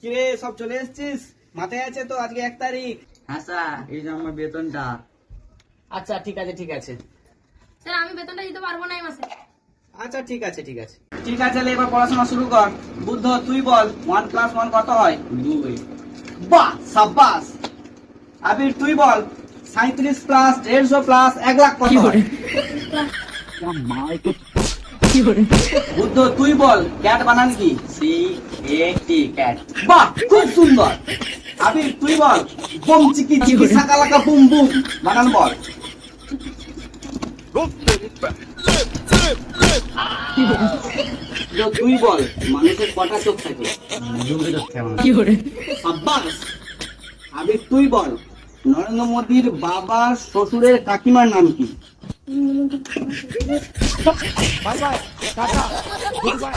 কিরে সব চলে এসেছিস? মাথায় আছে তো আজকে 1 তারিখ? হ্যাঁ স্যার, এই যে আমার বেতনটা। আচ্ছা ঠিক আছে ঠিক আছে। স্যার আমি বেতনটা দিতে পারবো না এই মাসে। আচ্ছা ঠিক আছে ঠিক আছে ঠিক আছে, এবার পড়াশোনা শুরু কর। বুদ্ধ তুই বল 1 + 1 কত হয়? 2। বাহ সাব্বাস। আবির তুই বল 37 প্লাস 150 প্লাস 1 লাখ কত হয়? বুদ্ধ তুই বল ক্যাট বানান কি? CAT cat. বাহ খুব সুন্দর। আবির তুই বল বম চিকি চিকি সাকালাকা বুম বুম বানান বল। তুই বল মানুষের কটা চোখ থাকে? 2 চোখ কেমন? সাব্বাস। আবির তুই বল নরেন্দ্র মোদীর বাবা শ্বশুরের কাকিমার নাম কি? Bye bye tata good bye.